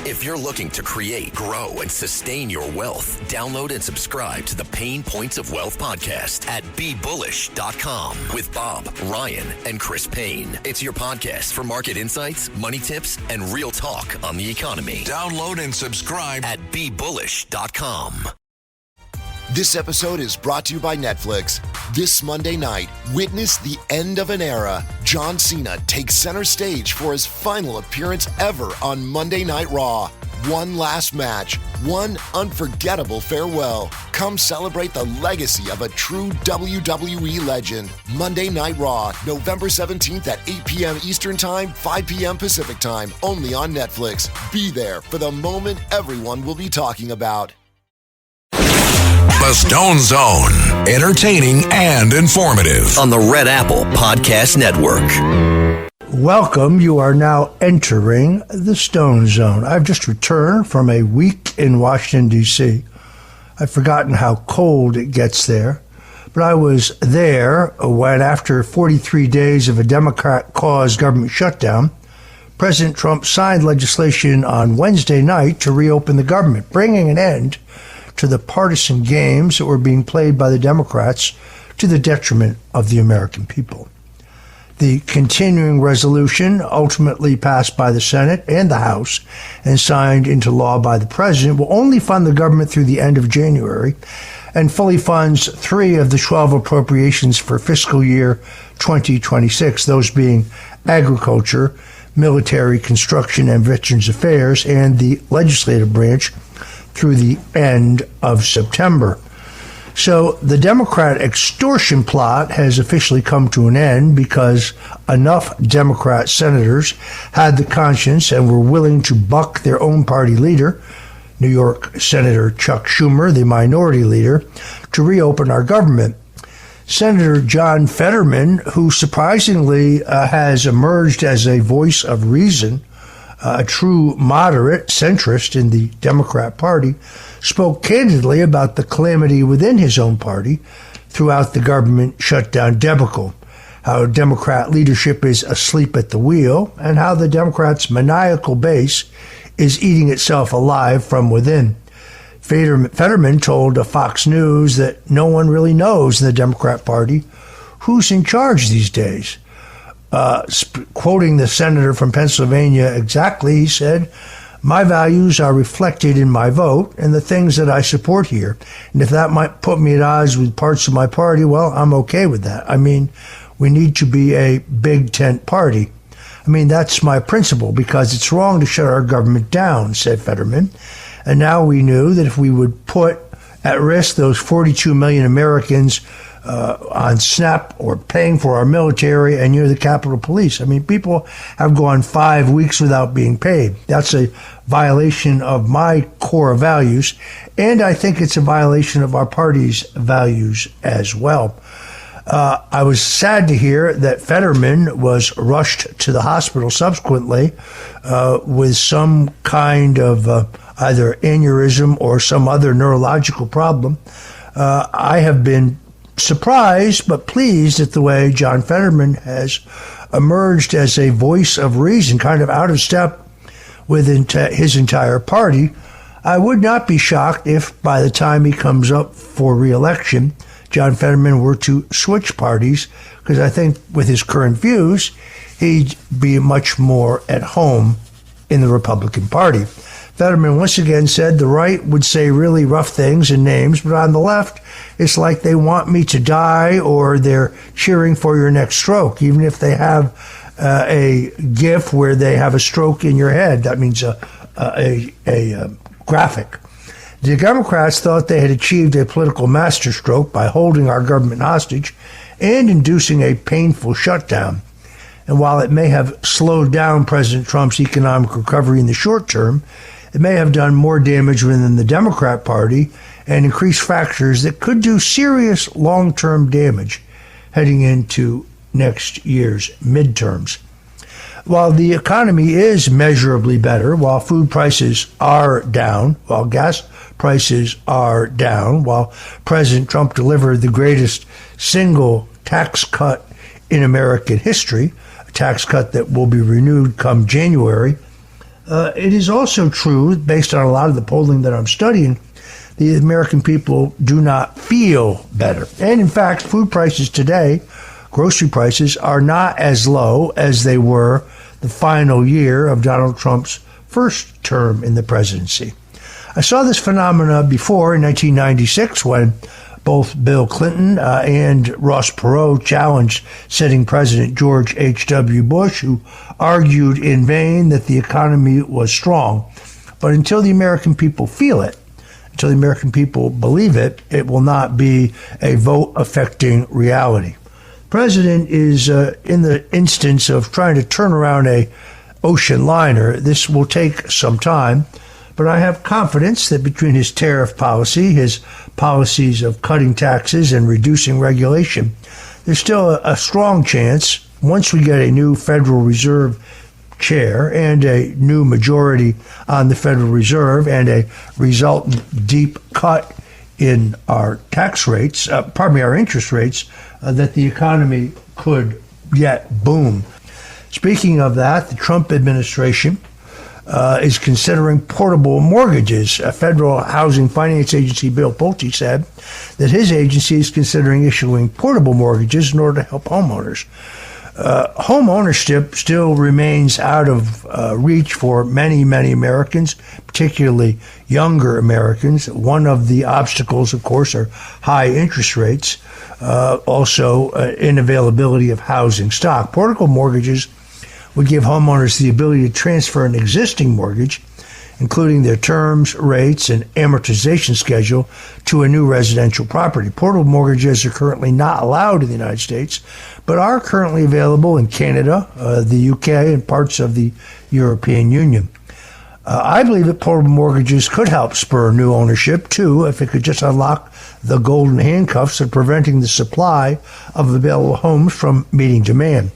If you're looking to create, grow, and sustain your wealth, download and subscribe to the Pain Points of Wealth podcast at BeBullish.com with Bob, Ryan, and Chris Payne. It's your podcast for market insights, money tips, and real talk on the economy. Download and subscribe at BeBullish.com. This episode is brought to you by Netflix. This Monday night, witness the end of an era. John Cena takes center stage for his final appearance ever on Monday Night Raw. One last match, one unforgettable farewell. Come celebrate the legacy of a true WWE legend. Monday Night Raw, November 17th at 8 p.m. Eastern Time, 5 p.m. Pacific Time, only on Netflix. Be there for the moment everyone will be talking about. The Stone Zone, entertaining and informative. On the Red Apple Podcast Network. Welcome. You are now entering the Stone Zone. I've just returned from a week in Washington, D.C. I've forgotten how cold it gets there, but I was there when, after 43 days of a Democrat-caused government shutdown, President Trump signed legislation on Wednesday night to reopen the government, bringing an end to the partisan games that were being played by the Democrats to the detriment of the American people. The continuing resolution, ultimately passed by the Senate and the House and signed into law by the President, will only fund the government through the end of January and fully funds 3 of the 12 appropriations for fiscal year 2026, those being agriculture, military, construction, and Veterans Affairs, and the legislative branch through the end of September. So the Democrat extortion plot has officially come to an end because enough Democrat senators had the conscience and were willing to buck their own party leader, New York Senator Chuck Schumer, the minority leader, to reopen our government. Senator John Fetterman, who surprisingly has emerged as a voice of reason, a true moderate centrist in the Democrat Party, spoke candidly about the calamity within his own party throughout the government shutdown debacle, how Democrat leadership is asleep at the wheel, and how the Democrats' maniacal base is eating itself alive from within. Fetterman told Fox News that no one really knows in the Democrat Party who's in charge these days. Quoting the senator from Pennsylvania exactly, he said, "My values are reflected in my vote and the things that I support here. And if that might put me at odds with parts of my party, well, I'm okay with that. I mean, we need to be a big tent party. I mean, that's my principle because it's wrong to shut our government down," said Fetterman. And now we knew that if we would put at risk those 42 million Americans on SNAP or paying for our military and the Capitol Police. I mean, people have gone 5 weeks without being paid. That's a violation of my core values, and I think it's a violation of our party's values as well. I was sad to hear that Fetterman was rushed to the hospital subsequently with some kind of either aneurysm or some other neurological problem. I have been surprised but pleased at the way John Fetterman has emerged as a voice of reason, kind of out of step with his entire party. I would not be shocked if by the time he comes up for re-election, John Fetterman were to switch parties, because I think with his current views, he'd be much more at home in the Republican Party. Fetterman once again said the right would say really rough things and names, but on the left, it's like they want me to die or they're cheering for your next stroke, even if they have a GIF where they have a stroke in your head. That means a graphic. The Democrats thought they had achieved a political masterstroke by holding our government hostage and inducing a painful shutdown. And while it may have slowed down President Trump's economic recovery in the short term, it may have done more damage within the Democrat Party and increased fractures that could do serious long-term damage heading into next year's midterms. While the economy is measurably better, while food prices are down, while gas prices are down, while President Trump delivered the greatest single tax cut in American history, a tax cut that will be renewed come January, It is also true, based on a lot of the polling that I'm studying, the American people do not feel better. And in fact, food prices today, grocery prices, are not as low as they were the final year of Donald Trump's first term in the presidency. I saw this phenomena before in 1996 when both Bill Clinton and Ross Perot challenged sitting President George H.W. Bush, who argued in vain that the economy was strong. But until the American people feel it, until the American people believe it, it will not be a vote-affecting reality. The president is in the instance of trying to turn around a ocean liner. This will take some time, but I have confidence that between his tariff policy, his policies of cutting taxes and reducing regulation, there's still a strong chance, once we get a new Federal Reserve chair and a new majority on the Federal Reserve and a resultant deep cut in our tax rates, our interest rates, that the economy could yet boom. Speaking of that, the Trump administration is considering portable mortgages. A federal housing finance agency, Bill Pulte, said that his agency is considering issuing portable mortgages in order to help homeowners. Home ownership still remains out of reach for many, many Americans, particularly younger Americans. One of the obstacles, of course, are high interest rates, also inavailability of housing stock. Portable mortgages would give homeowners the ability to transfer an existing mortgage, including their terms, rates, and amortization schedule, to a new residential property. Portable mortgages are currently not allowed in the United States, but are currently available in Canada, the UK, and parts of the European Union. I believe that portable mortgages could help spur new ownership, too, if it could just unlock the golden handcuffs of preventing the supply of available homes from meeting demand.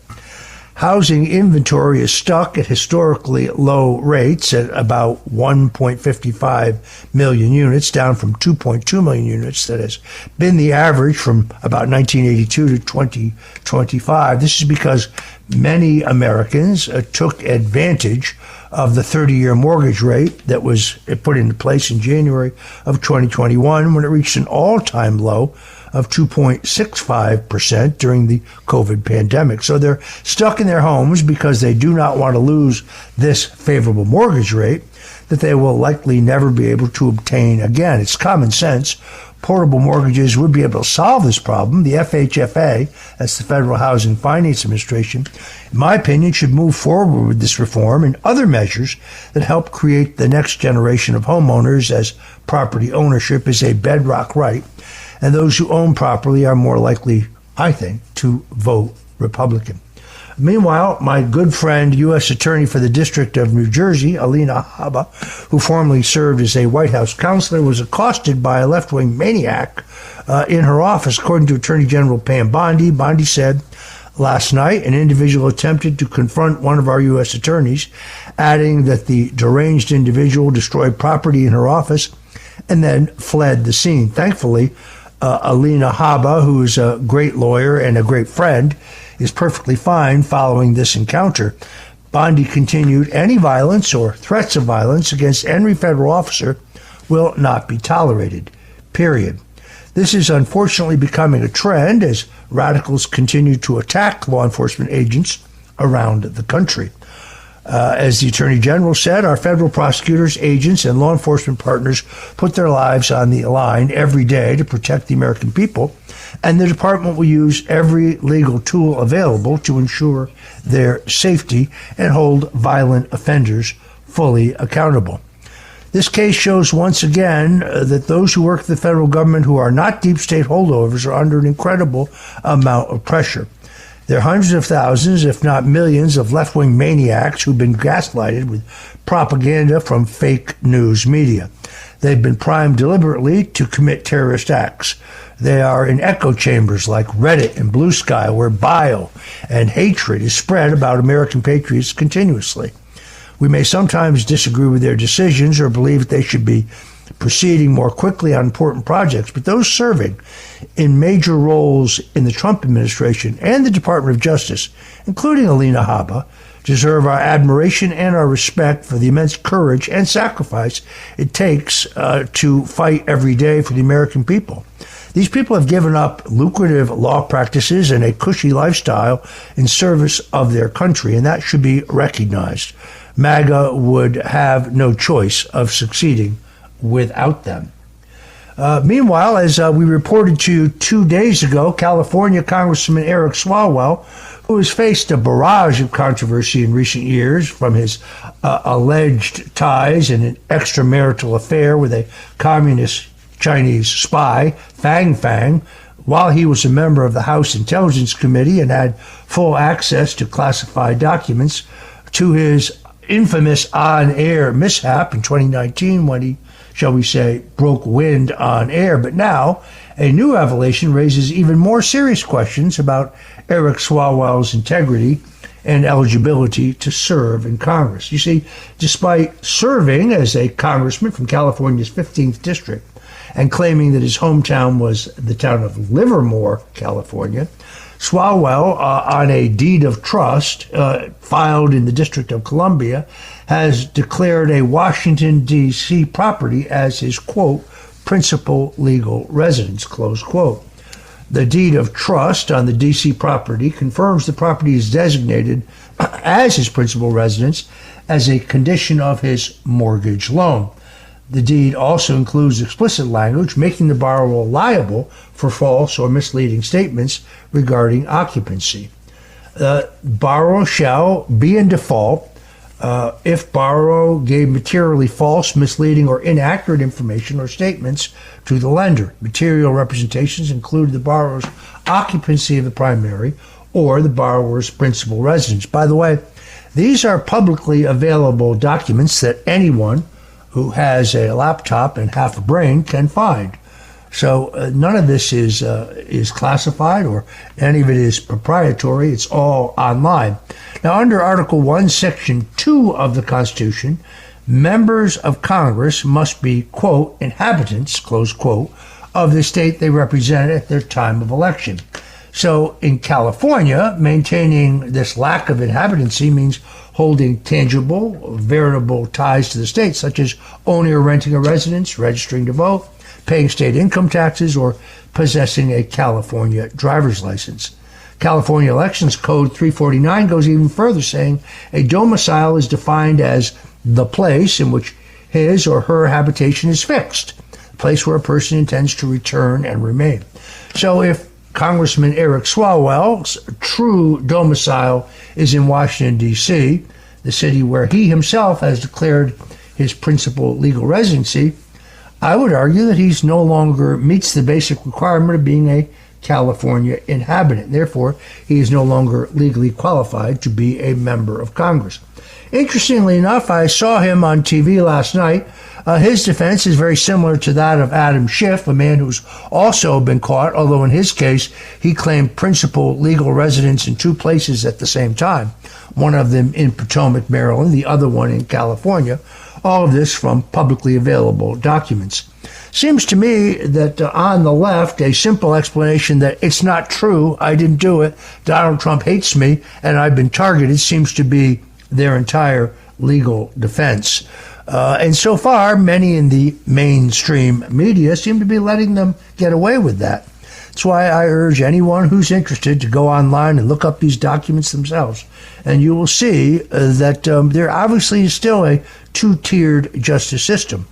Housing inventory is stuck at historically low rates at about 1.55 million units, down from 2.2 million units. That has been the average from about 1982 to 2025. This is because many Americans took advantage of the 30-year mortgage rate that was put into place in January of 2021 when it reached an all-time low of 2.65% during the COVID pandemic. So they're stuck in their homes because they do not want to lose this favorable mortgage rate that they will likely never be able to obtain again. It's common sense. Portable mortgages would be able to solve this problem. The FHFA, that's the Federal Housing Finance Administration, in my opinion, should move forward with this reform and other measures that help create the next generation of homeowners, as property ownership is a bedrock right. And those who own property are more likely, I think, to vote Republican. Meanwhile, my good friend, U.S. Attorney for the District of New Jersey, Alina Habba, who formerly served as a White House counselor, was accosted by a left-wing maniac in her office. According to Attorney General Pam Bondi, Bondi said last night an individual attempted to confront one of our U.S. attorneys, adding that the deranged individual destroyed property in her office and then fled the scene. Thankfully, Alina Habba, who is a great lawyer and a great friend, is perfectly fine following this encounter. Bondi continued, any violence or threats of violence against any federal officer will not be tolerated, period. This is unfortunately becoming a trend as radicals continue to attack law enforcement agents around the country. As the Attorney General said, our federal prosecutors, agents, and law enforcement partners put their lives on the line every day to protect the American people, and the department will use every legal tool available to ensure their safety and hold violent offenders fully accountable. This case shows once again that those who work for the federal government who are not deep state holdovers are under an incredible amount of pressure. There are hundreds of thousands, if not millions, of left-wing maniacs who've been gaslighted with propaganda from fake news media. They've been primed deliberately to commit terrorist acts. They are in echo chambers like Reddit and Blue Sky, where bile and hatred is spread about American patriots continuously. We may sometimes disagree with their decisions or believe that they should be proceeding more quickly on important projects, but those serving in major roles in the Trump administration and the Department of Justice, including Alina Habba, deserve our admiration and our respect for the immense courage and sacrifice it takes to fight every day for the American people. These people have given up lucrative law practices and a cushy lifestyle in service of their country, and that should be recognized. MAGA would have no choice of succeeding without them. Meanwhile, as we reported to you 2 days ago, California Congressman Eric Swalwell, who has faced a barrage of controversy in recent years from his alleged ties in an extramarital affair with a communist Chinese spy, Fang Fang, while he was a member of the House Intelligence Committee and had full access to classified documents, to his infamous on-air mishap in 2019 when he, shall we say, broke wind on air. But now, a new revelation raises even more serious questions about Eric Swalwell's integrity and eligibility to serve in Congress. You see, despite serving as a congressman from California's 15th district and claiming that his hometown was the town of Livermore, California, Swalwell, on a deed of trust filed in the District of Columbia, has declared a Washington, D.C. property as his, quote, principal legal residence, close quote. The deed of trust on the D.C. property confirms the property is designated as his principal residence as a condition of his mortgage loan. The deed also includes explicit language making the borrower liable for false or misleading statements regarding occupancy. Borrower shall be in default if borrower gave materially false, misleading, or inaccurate information or statements to the lender. Material representations include the borrower's occupancy of the primary or the borrower's principal residence. By the way, these are publicly available documents that anyone who has a laptop and half a brain can find. So none of this is classified or any of it is proprietary. It's all online. Now, under Article 1, Section 2 of the Constitution, members of Congress must be, quote, inhabitants, close quote, of the state they represent at their time of election. So in California, maintaining this lack of inhabitancy means holding tangible, veritable ties to the state, such as owning or renting a residence, registering to vote, paying state income taxes, or possessing a California driver's license. California Elections Code 349 goes even further, saying a domicile is defined as the place in which his or her habitation is fixed, the place where a person intends to return and remain. So if Congressman Eric Swalwell's true domicile is in Washington, D.C., the city where he himself has declared his principal legal residency, I would argue that he's no longer meets the basic requirement of being a California inhabitant. Therefore, he is no longer legally qualified to be a member of Congress. Interestingly enough, I saw him on TV last night. His defense is very similar to that of Adam Schiff, a man who's also been caught, although in his case, he claimed principal legal residence in two places at the same time, one of them in Potomac, Maryland, the other one in California. All of this from publicly available documents. Seems to me that on the left, a simple explanation that it's not true, I didn't do it, Donald Trump hates me, and I've been targeted, seems to be their entire legal defense. And so far, many in the mainstream media seem to be letting them get away with that. That's why I urge anyone who's interested to go online and look up these documents themselves. And you will see that there obviously is still a two-tiered justice system.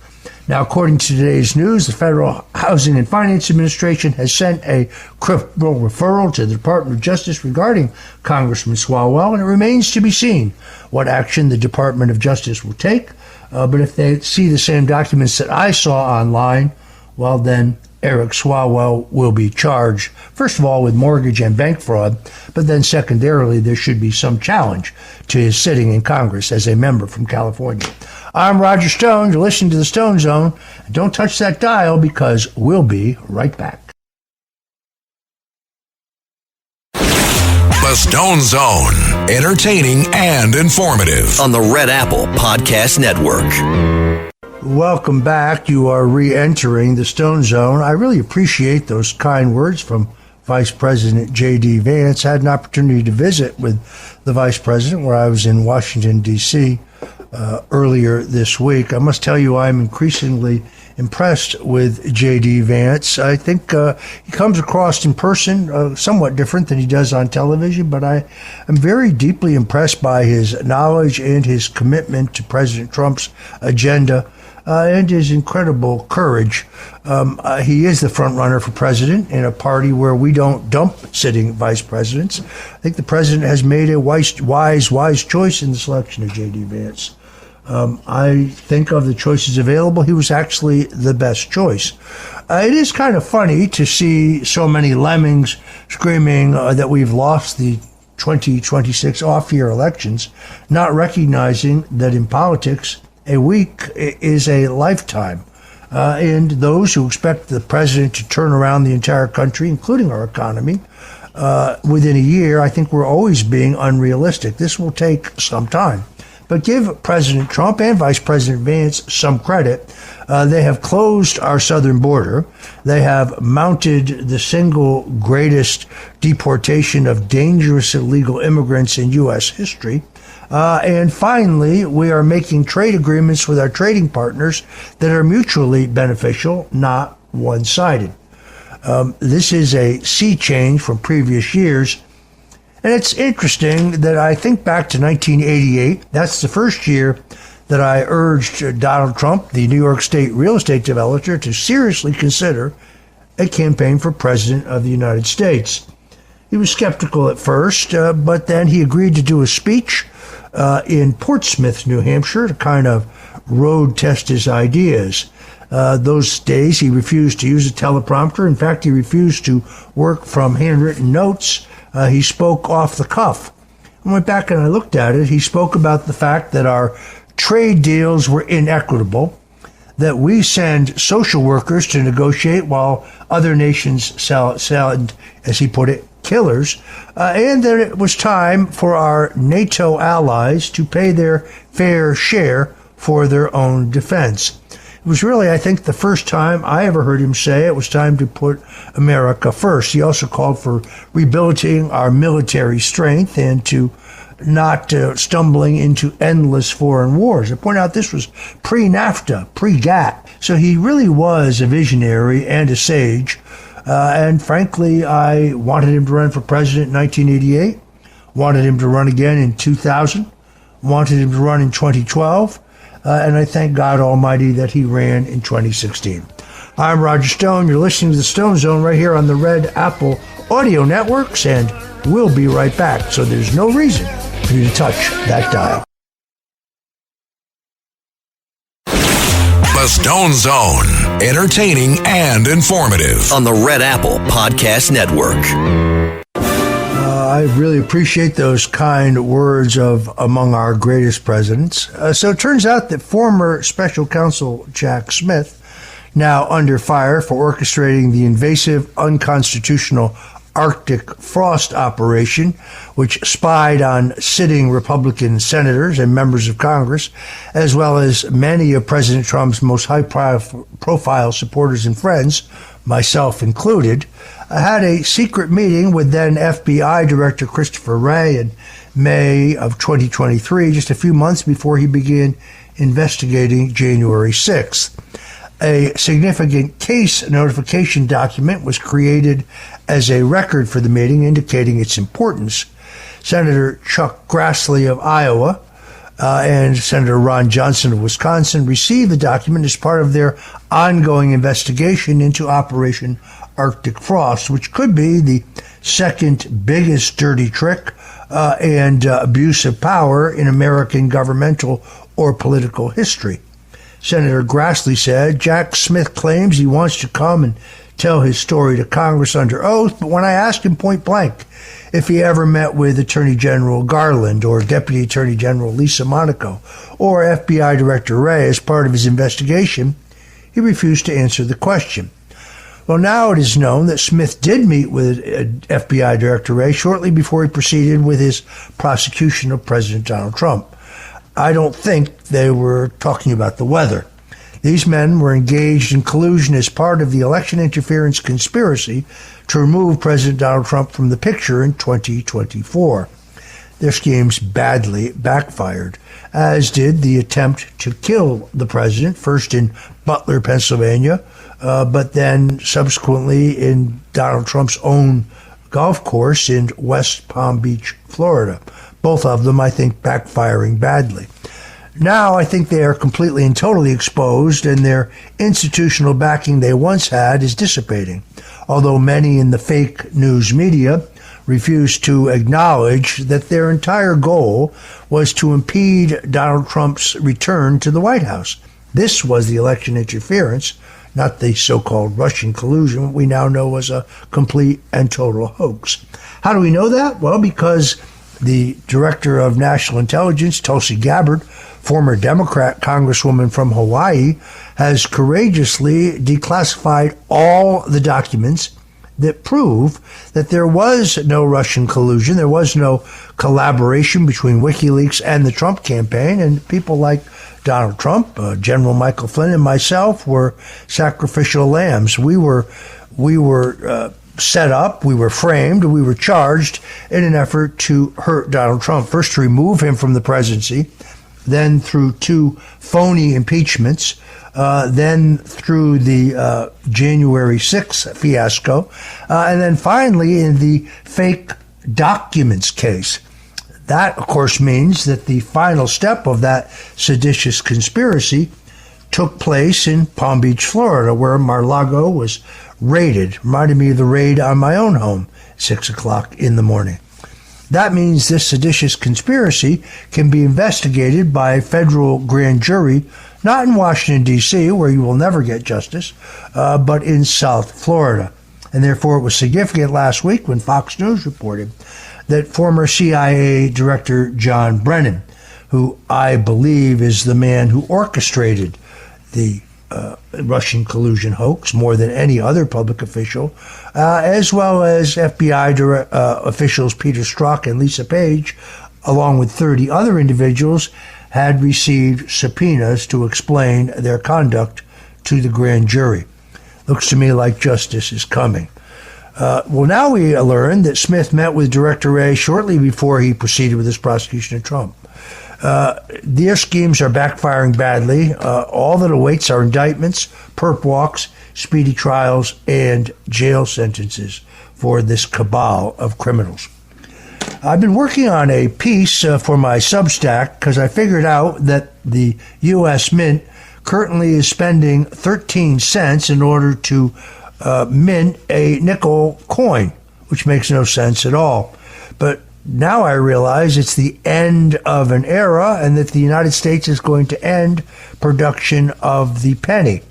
Now, according to today's news, the Federal Housing and Finance Administration has sent a criminal referral to the Department of Justice regarding Congressman Swalwell, and it remains to be seen what action the Department of Justice will take. But if they see the same documents that I saw online, well, then Eric Swalwell will be charged, first of all, with mortgage and bank fraud, but then secondarily, there should be some challenge to his sitting in Congress as a member from California. I'm Roger Stone. You're listening to the Stone Zone. Don't touch that dial because we'll be right back. The Stone Zone, entertaining and informative. On the Red Apple Podcast Network. Welcome back. You are re-entering the Stone Zone. I really appreciate those kind words from Vice President J.D. Vance. I had an opportunity to visit with the Vice President where I was in Washington, D.C. Earlier this week. I must tell you, I'm increasingly impressed with J.D. Vance. I think he comes across in person somewhat different than he does on television, but I am very deeply impressed by his knowledge and his commitment to President Trump's agenda and his incredible courage. He is the front runner for president in a party where we don't dump sitting vice presidents. I think the president has made a wise choice in the selection of J.D. Vance. I think of the choices available, he was actually the best choice. It is kind of funny to see so many lemmings screaming that we've lost the 2026 off-year elections, not recognizing that in politics, a week is a lifetime. And those who expect the president to turn around the entire country, including our economy, within a year, I think we're always being unrealistic. This will take some time. But give President Trump and Vice President Vance some credit. They have closed our southern border. They have mounted the single greatest deportation of dangerous illegal immigrants in U.S. history. And finally, we are making trade agreements with our trading partners that are mutually beneficial, not one-sided. This is a sea change from previous years. And it's interesting that I think back to 1988. That's the first year that I urged Donald Trump, the New York State real estate developer, to seriously consider a campaign for president of the United States. He was skeptical at first, but then he agreed to do a speech in Portsmouth, New Hampshire, to kind of road test his ideas. Those days, he refused to use a teleprompter. In fact, he refused to work from handwritten notes. He spoke off the cuff. I went back and I looked at it. He spoke about the fact that our trade deals were inequitable, that we send social workers to negotiate while other nations send, as he put it, killers, and that it was time for our NATO allies to pay their fair share for their own defense. It was really, I think, the first time I ever heard him say it was time to put America first. He also called for rebuilding our military strength and to not stumbling into endless foreign wars. I point out this was pre-NAFTA, pre-GATT. So he really was a visionary and a sage. And frankly, I wanted him to run for president in 1988, wanted him to run again in 2000, wanted him to run in 2012. And I thank God Almighty that he ran in 2016. I'm Roger Stone. You're listening to the Stone Zone right here on the Red Apple Audio Networks, and we'll be right back. So there's no reason for you to touch that dial. The Stone Zone, entertaining and informative on the Red Apple Podcast Network. I really appreciate those kind words of among our greatest presidents. So it turns out that former special counsel Jack Smith, now under fire for orchestrating the invasive, unconstitutional Arctic frost operation, which spied on sitting Republican senators and members of Congress, as well as many of President Trump's most high-profile supporters and friends, myself included, had a secret meeting with then FBI Director Christopher Wray in May of 2023, just a few months before he began investigating January 6th. A significant case notification document was created as a record for the meeting, indicating its importance. Senator Chuck Grassley of Iowa and Senator Ron Johnson of Wisconsin received the document as part of their ongoing investigation into Operation Arctic Frost, which could be the second biggest dirty trick and abuse of power in American governmental or political history. Senator Grassley said, Jack Smith claims he wants to come and tell his story to Congress under oath, but when I asked him point blank if he ever met with Attorney General Garland or Deputy Attorney General Lisa Monaco or FBI Director Wray as part of his investigation, he refused to answer the question. Well, now it is known that Smith did meet with FBI Director Wray shortly before he proceeded with his prosecution of President Donald Trump. I don't think they were talking about the weather. These men were engaged in collusion as part of the election interference conspiracy to remove President Donald Trump from the picture in 2024. Their schemes badly backfired, as did the attempt to kill the president, first in Butler, Pennsylvania, but then subsequently in Donald Trump's own golf course in West Palm Beach, Florida. Both of them, I think, backfiring badly. Now, I think they are completely and totally exposed, and their institutional backing they once had is dissipating, although many in the fake news media refuse to acknowledge that their entire goal was to impede Donald Trump's return to the White House. This was the election interference, not the so-called Russian collusion, what we now know was a complete and total hoax. How do we know that? Well, because the Director of National Intelligence, Tulsi Gabbard, former Democrat congresswoman from Hawaii, has courageously declassified all the documents that prove that there was no Russian collusion, there was no collaboration between WikiLeaks and the Trump campaign, and people like Donald Trump, General Michael Flynn, and myself were sacrificial lambs. We were set up, we were framed, we were charged in an effort to hurt Donald Trump. First, to remove him from the presidency, then through 2 phony impeachments, then through the January 6th fiasco, and then finally in the fake documents case. That, of course, means that the final step of that seditious conspiracy took place in Palm Beach, Florida, where Mar-a-Lago was raided. Reminded me of the raid on my own home, 6 o'clock in the morning. That means this seditious conspiracy can be investigated by a federal grand jury, not in Washington, D.C., where you will never get justice, but in South Florida. And therefore, it was significant last week when Fox News reported that former CIA Director John Brennan, who I believe is the man who orchestrated the Russian collusion hoax more than any other public official, as well as FBI officials Peter Strzok and Lisa Page, along with 30 other individuals, had received subpoenas to explain their conduct to the grand jury. Looks to me like justice is coming. Well, now we learn that Smith met with Director Wray shortly before he proceeded with his prosecution of Trump. Their schemes are backfiring badly. All that awaits are indictments, perp walks, speedy trials, and jail sentences for this cabal of criminals. I've been working on a piece for my Substack because I figured out that the U.S. Mint currently is spending 13 cents in order to mint a nickel coin, which makes no sense at all. But now I realize it's the end of an era and that the United States is going to end production of the penny.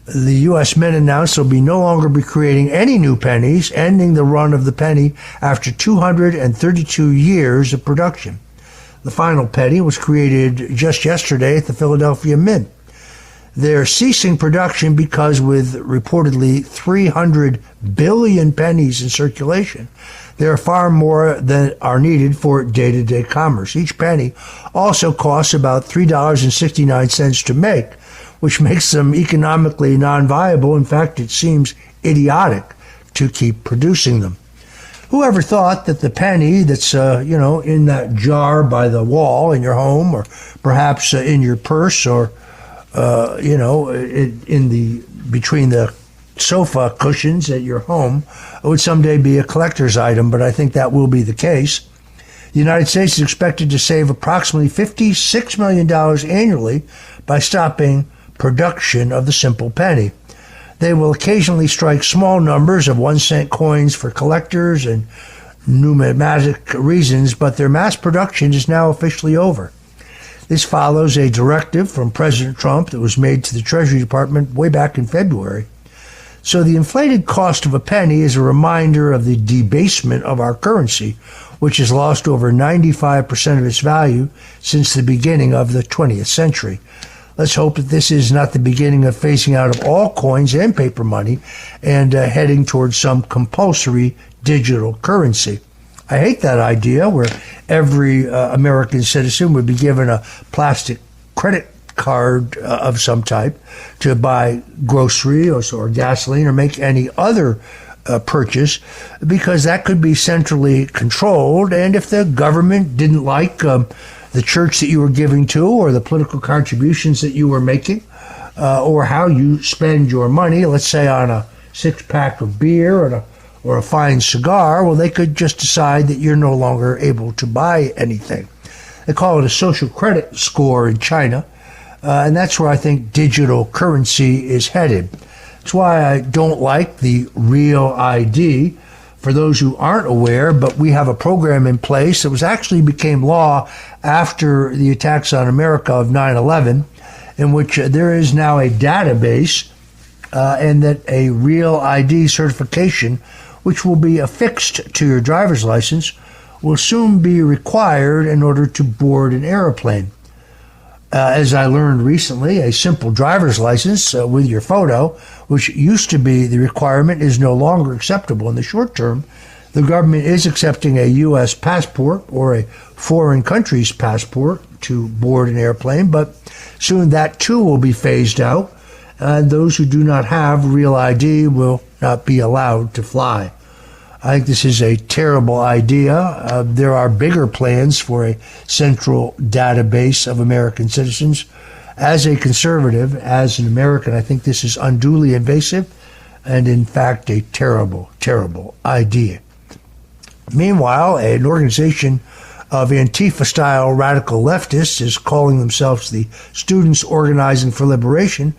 The U.S. Mint announced they'll no longer be creating any new pennies, ending the run of the penny after 232 years of production. The final penny was created just yesterday at the Philadelphia Mint. They're ceasing production because with reportedly 300 billion pennies in circulation, there are far more than are needed for day-to-day commerce. Each penny also costs about $3.69 to make, which makes them economically non-viable. In fact, it seems idiotic to keep producing them. Whoever thought that the penny that's, in that jar by the wall in your home, or perhaps in your purse, or, between the sofa cushions at your home, would someday be a collector's item, but I think that will be the case. The United States is expected to save approximately $56 million annually by stopping production of the simple penny. They will occasionally strike small numbers of 1-cent coins for collectors and numismatic reasons, but their mass production is now officially over. This follows a directive from President Trump that was made to the Treasury Department way back in February. So the inflated cost of a penny is a reminder of the debasement of our currency, which has lost over 95% of its value since the beginning of the 20th century. Let's hope that this is not the beginning of phasing out of all coins and paper money and heading towards some compulsory digital currency. I hate that idea where every American citizen would be given a plastic credit card of some type to buy groceries or gasoline or make any other purchase, because that could be centrally controlled. And if the government didn't like the church that you were giving to, or the political contributions that you were making, or how you spend your money, let's say on a 6-pack of beer or a fine cigar, well, they could just decide that you're no longer able to buy anything. They call it a social credit score in China, and that's where I think digital currency is headed. That's why I don't like the Real ID. For those who aren't aware, but we have a program in place that was actually became law after the attacks on America of 9/11, in which there is now a database and that a Real ID certification, which will be affixed to your driver's license, will soon be required in order to board an airplane. As I learned recently, a simple driver's license with your photo, which used to be the requirement, is no longer acceptable in the short term. The government is accepting a U.S. passport or a foreign country's passport to board an airplane, but soon that too will be phased out, and those who do not have Real ID will not be allowed to fly. I think this is a terrible idea. There are bigger plans for a central database of American citizens. As a conservative, as an American, I think this is unduly invasive and, in fact, a terrible, terrible idea. Meanwhile, an organization of Antifa-style radical leftists is calling themselves the Students Organizing for Liberation.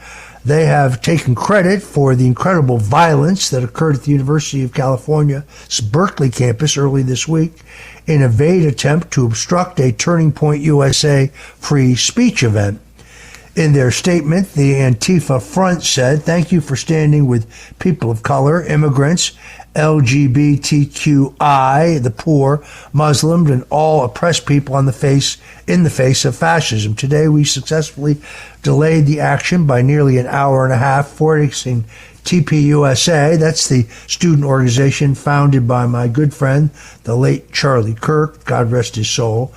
They have taken credit for the incredible violence that occurred at the University of California's Berkeley campus early this week in a vague attempt to obstruct a Turning Point USA free speech event. In their statement, the Antifa Front said, "Thank you for standing with people of color, immigrants, LGBTQI, the poor, Muslims, and all oppressed people in the face of fascism. Today, we successfully delayed the action by nearly an hour and a half, forcing TPUSA, that's the student organization founded by my good friend, the late Charlie Kirk, God rest his soul,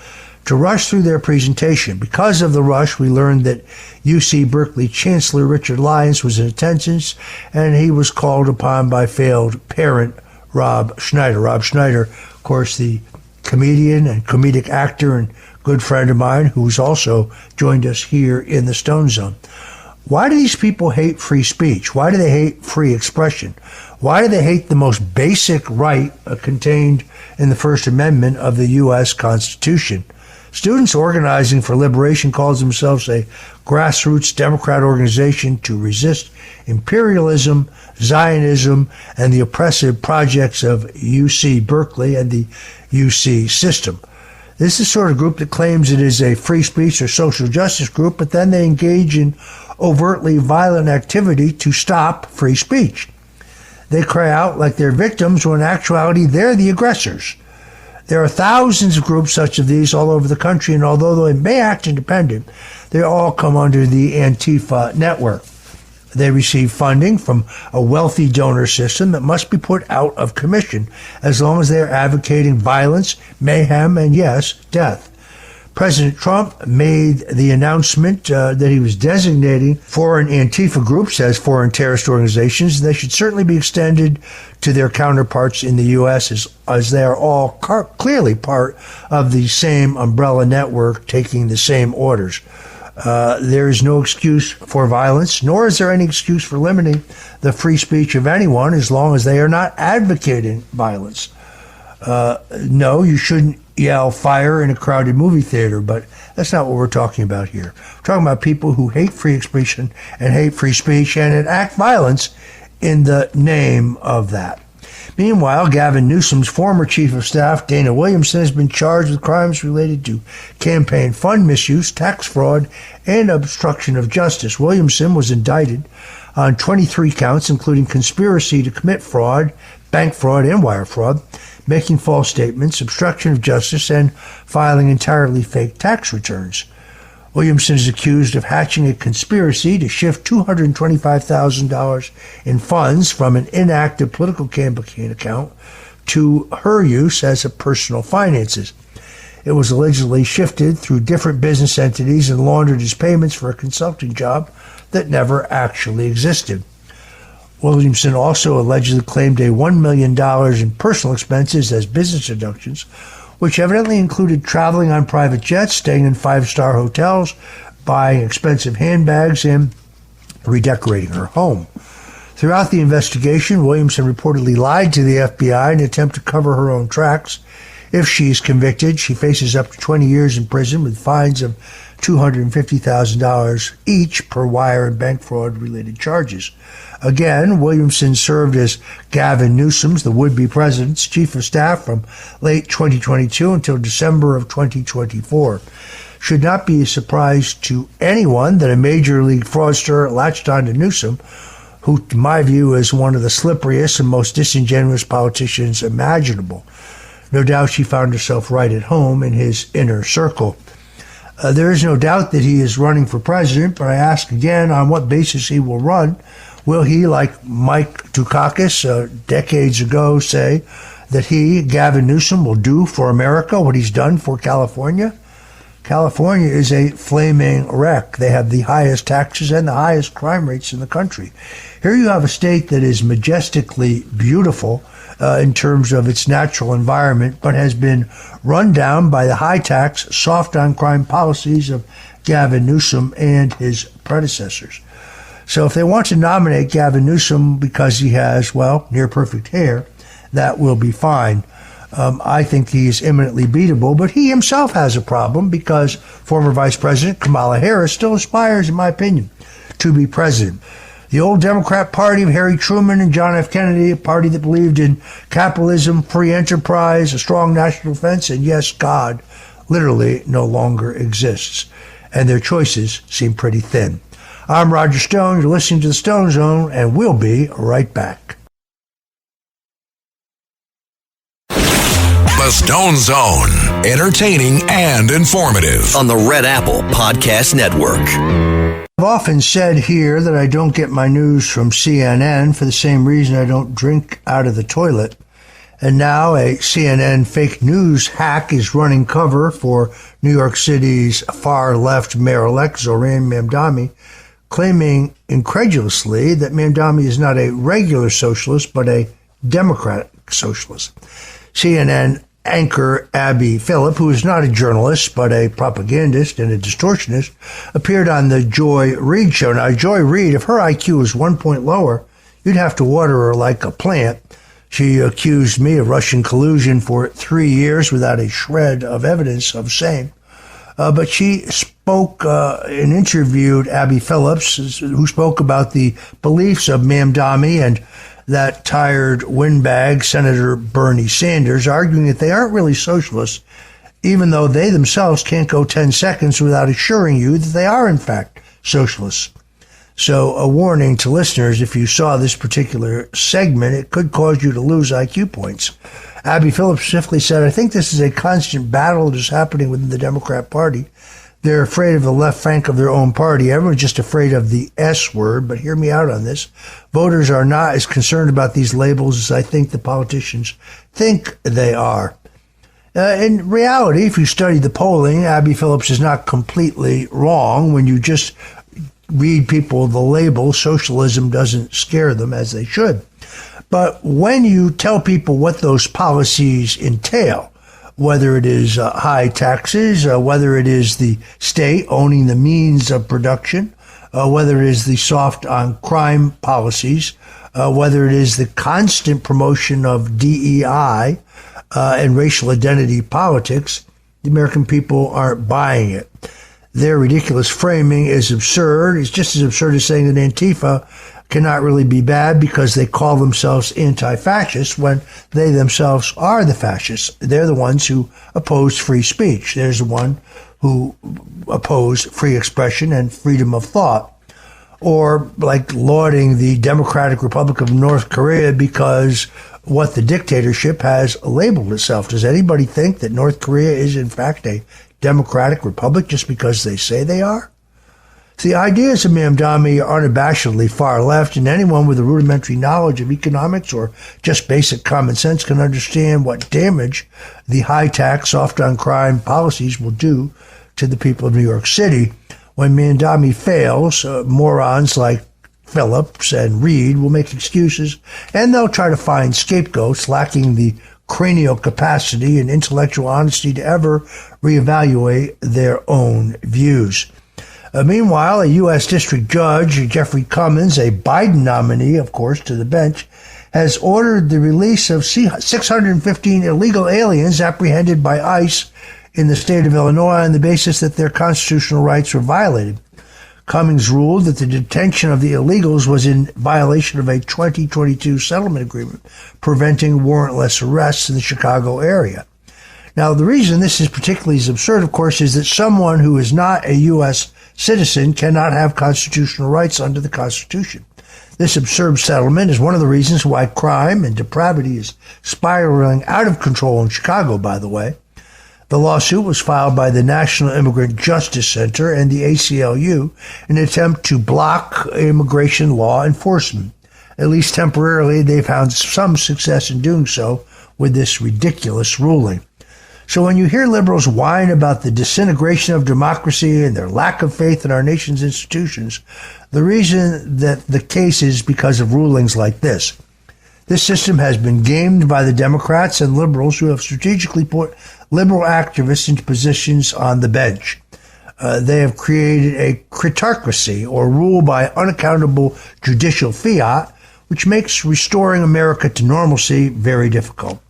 to rush through their presentation. Because of the rush, we learned that UC Berkeley Chancellor Richard Lyons was in attendance, and he was called upon by failed parent Rob Schneider. Rob Schneider, of course, the comedian and comedic actor and good friend of mine, who's also joined us here in the Stone Zone. Why do these people hate free speech? Why do they hate free expression? Why do they hate the most basic right contained in the First Amendment of the U.S. Constitution? Students Organizing for Liberation calls themselves a grassroots Democrat organization to resist imperialism, Zionism, and the oppressive projects of UC Berkeley and the UC system. This is the sort of group that claims it is a free speech or social justice group, but then they engage in overtly violent activity to stop free speech. They cry out like they're victims when in actuality they're the aggressors. There are thousands of groups such as these all over the country, and although they may act independent, they all come under the Antifa network. They receive funding from a wealthy donor system that must be put out of commission as long as they are advocating violence, mayhem, and yes, death. President Trump made the announcement that he was designating foreign Antifa groups as foreign terrorist organizations. They should certainly be extended to their counterparts in the U.S. as they are all clearly part of the same umbrella network taking the same orders. There is no excuse for violence, nor is there any excuse for limiting the free speech of anyone as long as they are not advocating violence. No, you shouldn't yell fire in a crowded movie theater, but that's not what we're talking about here. We're talking about people who hate free expression and hate free speech and enact violence in the name of that. Meanwhile, Gavin Newsom's former chief of staff, Dana Williamson, has been charged with crimes related to campaign fund misuse, tax fraud, and obstruction of justice. Williamson was indicted on 23 counts, including conspiracy to commit fraud, bank fraud, and wire fraud, making false statements, obstruction of justice, and filing entirely fake tax returns. Williamson is accused of hatching a conspiracy to shift $225,000 in funds from an inactive political campaign account to her use as a personal finances. It was allegedly shifted through different business entities and laundered as payments for a consulting job that never actually existed. Williamson also allegedly claimed a $1 million in personal expenses as business deductions, which evidently included traveling on private jets, staying in five-star hotels, buying expensive handbags, and redecorating her home. Throughout the investigation, Williamson reportedly lied to the FBI in an attempt to cover her own tracks. If she's convicted, she faces up to 20 years in prison with fines of $250,000 each per wire and bank fraud-related charges. Again, Williamson served as Gavin Newsom's, the would-be president's, chief of staff from late 2022 until December of 2024. Should not be a surprise to anyone that a major league fraudster latched on to Newsom, who, to my view, is one of the slipperiest and most disingenuous politicians imaginable. No doubt she found herself right at home in his inner circle. There is no doubt that he is running for president, but I ask again on what basis he will run. Will he, like Mike Dukakis decades ago, say that he, Gavin Newsom, will do for America what he's done for California? California is a flaming wreck. They have the highest taxes and the highest crime rates in the country. Here you have a state that is majestically beautiful in terms of its natural environment, but has been run down by the high tax, soft on crime policies of Gavin Newsom and his predecessors. So if they want to nominate Gavin Newsom because he has, well, near perfect hair, that will be fine. I think he is eminently beatable, but he himself has a problem because former Vice President Kamala Harris still aspires, in my opinion, to be president. The old Democrat Party of Harry Truman and John F. Kennedy, a party that believed in capitalism, free enterprise, a strong national defense, and yes, God, literally no longer exists. And their choices seem pretty thin. I'm Roger Stone. You're listening to the Stone Zone, and we'll be right back. The Stone Zone, entertaining and informative. On the Red Apple Podcast Network. I've often said here that I don't get my news from CNN for the same reason I don't drink out of the toilet. And now a CNN fake news hack is running cover for New York City's far-left mayor-elect Zohran Mamdani, claiming incredulously that Mamdani is not a regular socialist, but a democratic socialist. CNN anchor Abby Phillip, who is not a journalist, but a propagandist and a distortionist, appeared on the Joy Reid show. Now, Joy Reid, if her IQ was 1 point lower, you'd have to water her like a plant. She accused me of Russian collusion for 3 years without a shred of evidence of same. But she spoke and interviewed Abby Phillips, who spoke about the beliefs of Mamdani and that tired windbag, Senator Bernie Sanders, arguing that they aren't really socialists, even though they themselves can't go 10 seconds without assuring you that they are, in fact, socialists. So a warning to listeners, if you saw this particular segment, it could cause you to lose IQ points. Abby Phillips simply said, I think this is a constant battle that is happening within the Democrat Party. They're afraid of the left flank of their own party. Everyone's just afraid of the S word, but hear me out on this. Voters are not as concerned about these labels as I think the politicians think they are. In reality, if you study the polling, Abby Phillips is not completely wrong. When you just read people the label, socialism doesn't scare them as they should. But when you tell people what those policies entail, whether it is high taxes, whether it is the state owning the means of production, whether it is the soft on crime policies, whether it is the constant promotion of DEI and racial identity politics, the American people aren't buying it. Their ridiculous framing is absurd. It's just as absurd as saying that Antifa cannot really be bad because they call themselves anti-fascists when they themselves are the fascists. They're the ones who oppose free speech. There's the one who oppose free expression and freedom of thought. Or like lauding the Democratic Republic of North Korea because what the dictatorship has labeled itself. Does anybody think that North Korea is in fact a democratic republic just because they say they are? The ideas of Mamdani are unabashedly far left, and anyone with a rudimentary knowledge of economics or just basic common sense can understand what damage the high tax, soft on crime policies will do to the people of New York City. When Mamdani fails, morons like Phillips and Reed will make excuses, and they'll try to find scapegoats lacking the cranial capacity and intellectual honesty to ever reevaluate their own views. Meanwhile, a U.S. District Judge, Jeffrey Cummins, a Biden nominee, of course, to the bench, has ordered the release of 615 illegal aliens apprehended by ICE in the state of Illinois on the basis that their constitutional rights were violated. Cummings ruled that the detention of the illegals was in violation of a 2022 settlement agreement preventing warrantless arrests in the Chicago area. Now, the reason this is particularly absurd, of course, is that someone who is not a U.S. citizen cannot have constitutional rights under the Constitution. This absurd settlement is one of the reasons why crime and depravity is spiraling out of control in Chicago, by the way. The lawsuit was filed by the National Immigrant Justice Center and the ACLU in an attempt to block immigration law enforcement. At least temporarily, they found some success in doing so with this ridiculous ruling. So when you hear liberals whine about the disintegration of democracy and their lack of faith in our nation's institutions, the reason that the case is because of rulings like this. This system has been gamed by the Democrats and liberals who have strategically put liberal activists into positions on the bench. They have created a critocracy, or rule by unaccountable judicial fiat, which makes restoring America to normalcy very difficult.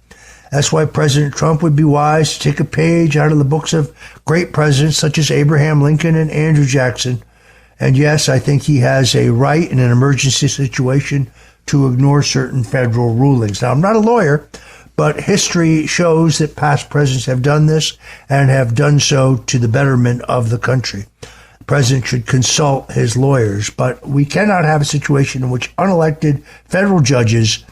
That's why President Trump would be wise to take a page out of the books of great presidents such as Abraham Lincoln and Andrew Jackson. And yes, I think he has a right in an emergency situation to ignore certain federal rulings. Now, I'm not a lawyer, but history shows that past presidents have done this and have done so to the betterment of the country. The president should consult his lawyers, but we cannot have a situation in which unelected federal judges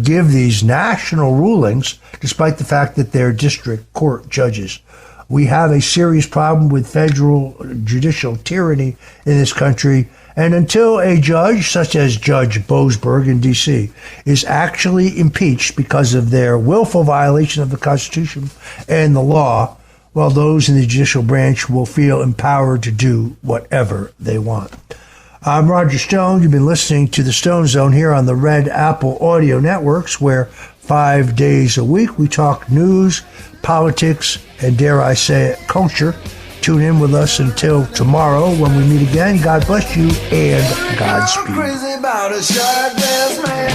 give these national rulings despite the fact that they're district court judges. We have a serious problem with federal judicial tyranny in this country, and until a judge such as Judge Boasberg in D.C. is actually impeached because of their willful violation of the Constitution and the law, well, those in the judicial branch will feel empowered to do whatever they want. I'm Roger Stone. You've been listening to the Stone Zone here on the Red Apple Audio Networks, where 5 days a week we talk news, politics, and dare I say it, culture. Tune in with us until tomorrow when we meet again. God bless you and Godspeed. Crazy about a shirtless man.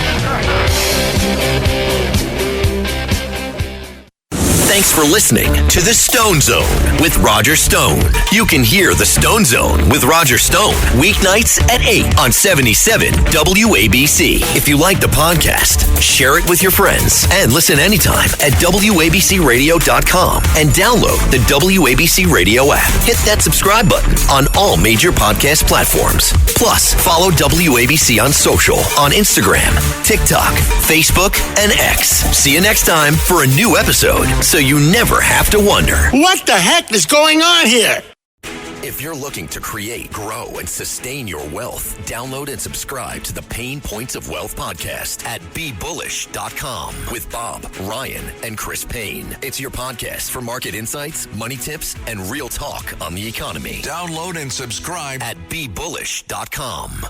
Thanks for listening to The Stone Zone with Roger Stone. You can hear The Stone Zone with Roger Stone weeknights at 8 on 77 WABC. If you like the podcast, share it with your friends and listen anytime at WABCRadio.com and download the WABC Radio app. Hit that subscribe button on all major podcast platforms. Plus, follow WABC on social on Instagram, TikTok, Facebook, and X. See you next time for a new episode, so you never have to wonder, what the heck is going on here? If you're looking to create, grow, and sustain your wealth, download and subscribe to the Pain Points of Wealth podcast at BeBullish.com with Bob, Ryan, and Chris Payne. It's your podcast for market insights, money tips, and real talk on the economy. Download and subscribe at BeBullish.com.